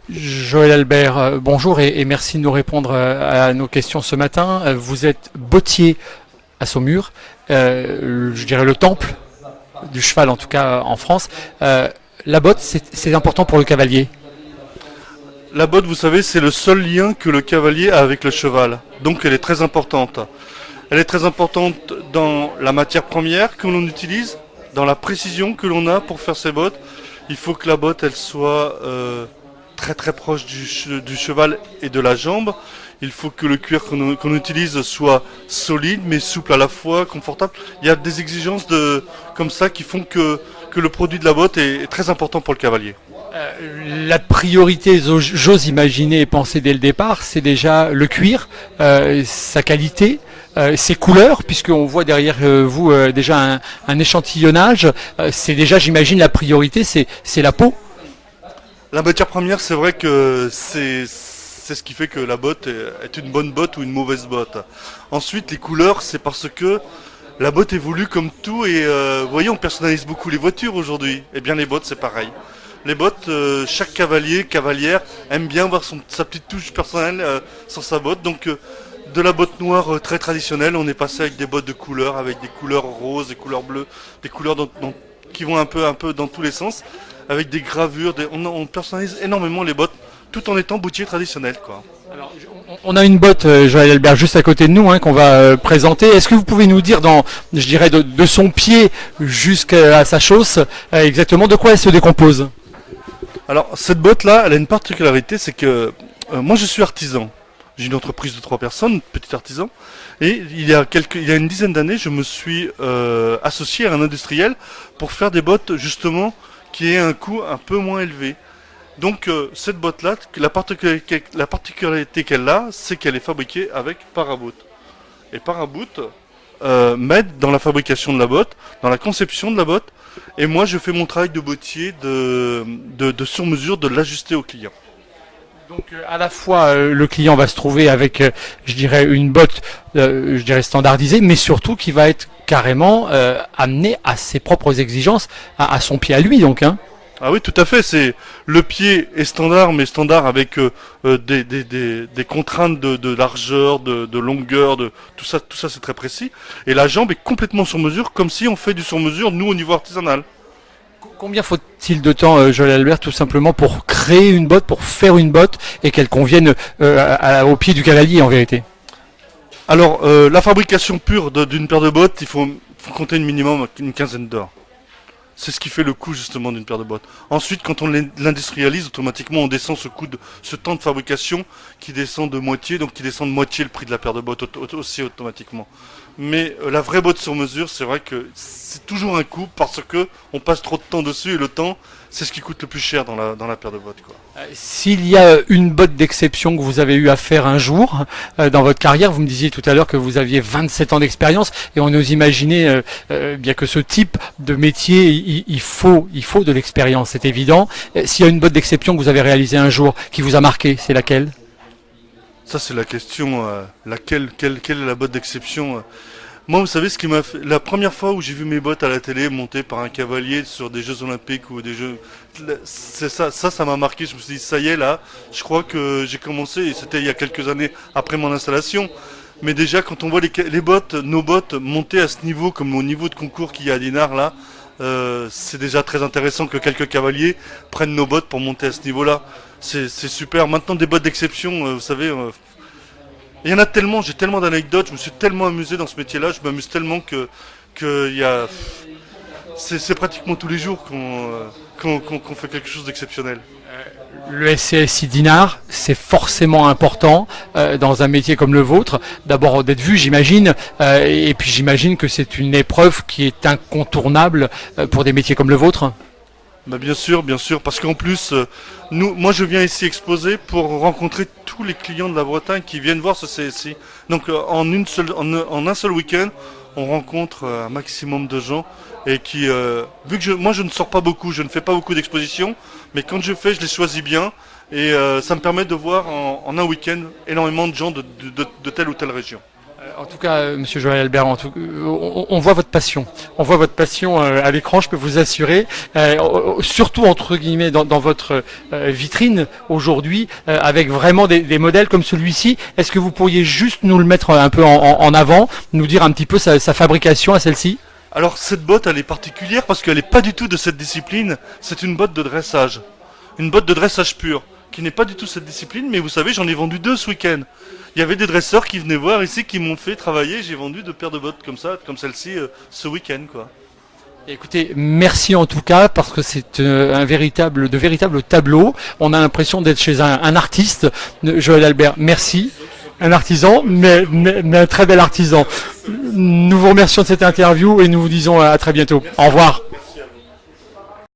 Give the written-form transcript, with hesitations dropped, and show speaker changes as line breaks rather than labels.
Joël Albert, bonjour et merci de nous répondre à nos questions ce matin. Vous êtes bottier à Saumur, je dirais le temple du cheval en tout cas en France. La botte, c'est important pour le cavalier.
La botte, vous savez, c'est le seul lien que le cavalier a avec le cheval. Donc elle est très importante. Elle est très importante dans la matière première que l'on utilise, dans la précision que l'on a pour faire ces bottes. Il faut que la botte, elle soit très très proche du cheval et de la jambe. Il faut que le cuir qu'on utilise soit solide mais souple à la fois, confortable. Il y a des exigences comme ça qui font que le produit de la botte est très important pour le cavalier.
La priorité, j'ose imaginer et penser dès le départ, c'est déjà le cuir, sa qualité, ses couleurs, puisqu'on voit derrière vous déjà un échantillonnage. C'est déjà, j'imagine, la priorité, c'est la peau.
La matière première, c'est vrai que c'est ce qui fait que la botte est une bonne botte ou une mauvaise botte. Ensuite, les couleurs, c'est parce que la botte évolue comme tout et vous voyez, on personnalise beaucoup les voitures aujourd'hui. Eh bien, les bottes, c'est pareil. Les bottes, chaque cavalier, cavalière aime bien voir sa petite touche personnelle sur sa botte. Donc, de la botte noire très traditionnelle, on est passé avec des bottes de couleurs, avec des couleurs roses, des couleurs bleues, des couleurs qui vont un peu dans tous les sens, avec des gravures. On personnalise énormément les bottes, tout en étant bottier traditionnel, quoi.
Alors, on a une botte, Joël Albert, juste à côté de nous, qu'on va présenter. Est-ce que vous pouvez nous dire, je dirais, de son pied jusqu'à sa chausse, exactement de quoi elle se décompose?
Alors, cette botte-là, elle a une particularité, c'est que moi, je suis artisan. J'ai une entreprise de 3 personnes, petit artisan. Et il y a une dizaine d'années, je me suis associé à un industriel pour faire des bottes, justement, qui aient un coût un peu moins élevé. Donc, cette botte-là, la particularité qu'elle a, c'est qu'elle est fabriquée avec Paraboot. Et Paraboot m'aide dans la fabrication de la botte, dans la conception de la botte. Et moi, je fais mon travail de bottier, de sur-mesure, de l'ajuster au client.
Donc à la fois le client va se trouver avec, je dirais, une botte, je dirais standardisée, mais surtout qui va être carrément amené à ses propres exigences, à son pied à lui donc.
Ah oui, tout à fait. Le pied est standard, mais standard avec des contraintes de largeur, de longueur, tout ça c'est très précis. Et la jambe est complètement sur mesure, comme si on fait du sur mesure nous au niveau artisanal.
Combien faut-il de temps, Joël Albert, tout simplement pour créer une botte, pour faire une botte et qu'elle convienne au pied du cavalier en vérité?
Alors, la fabrication pure d'une paire de bottes, il faut compter minimum une quinzaine d'heures. C'est ce qui fait le coût justement d'une paire de bottes. Ensuite, quand on l'industrialise, automatiquement on descend ce temps de fabrication qui descend de moitié, donc qui descend de moitié le prix de la paire de bottes aussi automatiquement. Mais la vraie botte sur mesure, c'est vrai que c'est toujours un coût parce que on passe trop de temps dessus et le temps, c'est ce qui coûte le plus cher dans la paire de bottes, quoi.
S'il y a une botte d'exception que vous avez eu à faire un jour dans votre carrière, vous me disiez tout à l'heure que vous aviez 27 ans d'expérience et on ose imaginer bien que ce type de métier, il faut de l'expérience, c'est évident. S'il y a une botte d'exception que vous avez réalisée un jour qui vous a marqué, c'est laquelle?
Ça, c'est la question, quelle est la botte d'exception. Moi, vous savez, ce qui m'a fait, la première fois où j'ai vu mes bottes à la télé montées par un cavalier sur des Jeux Olympiques ou des Jeux, c'est ça m'a marqué. Je me suis dit, ça y est, là, je crois que j'ai commencé, et c'était il y a quelques années après mon installation. Mais déjà, quand on voit les bottes, nos bottes montées à ce niveau, comme au niveau de concours qu'il y a à Dinard, là, c'est déjà très intéressant que quelques cavaliers prennent nos bottes pour monter à ce niveau-là. C'est super. Maintenant, des bottes d'exception, vous savez, il y en a tellement, j'ai tellement d'anecdotes, je me suis tellement amusé dans ce métier-là, je m'amuse tellement que c'est pratiquement tous les jours qu'on fait quelque chose d'exceptionnel.
Le SCSI Dinard, c'est forcément important dans un métier comme le vôtre. D'abord d'être vu, j'imagine, et puis j'imagine que c'est une épreuve qui est incontournable pour des métiers comme le vôtre.
Bah bien sûr, parce qu'en plus, moi je viens ici exposer pour rencontrer tous les clients de la Bretagne qui viennent voir ce CSI. Donc en un seul week-end, on rencontre un maximum de gens et qui, vu que moi je ne sors pas beaucoup, je ne fais pas beaucoup d'expositions, mais quand je fais, je les choisis bien et ça me permet de voir en un week-end énormément de gens de telle ou telle région.
En tout cas, Monsieur Joël Albert, on voit votre passion. On voit votre passion à l'écran, je peux vous assurer. Surtout, entre guillemets, dans votre vitrine aujourd'hui, avec vraiment des modèles comme celui-ci. Est-ce que vous pourriez juste nous le mettre un peu en avant, nous dire un petit peu sa fabrication à celle-ci?
Alors cette botte, elle est particulière parce qu'elle n'est pas du tout de cette discipline. C'est une botte de dressage. Une botte de dressage pure, qui n'est pas du tout cette discipline, mais vous savez, j'en ai vendu 2 ce week-end. Il y avait des dresseurs qui venaient voir ici, qui m'ont fait travailler. J'ai vendu 2 paires de bottes comme ça, comme celle-ci, ce week-end, quoi.
Écoutez, merci en tout cas parce que c'est de véritables tableaux. On a l'impression d'être chez un artiste. Joël Albert, merci. Un artisan, mais un très bel artisan. Nous vous remercions de cette interview et nous vous disons à très bientôt. Au revoir.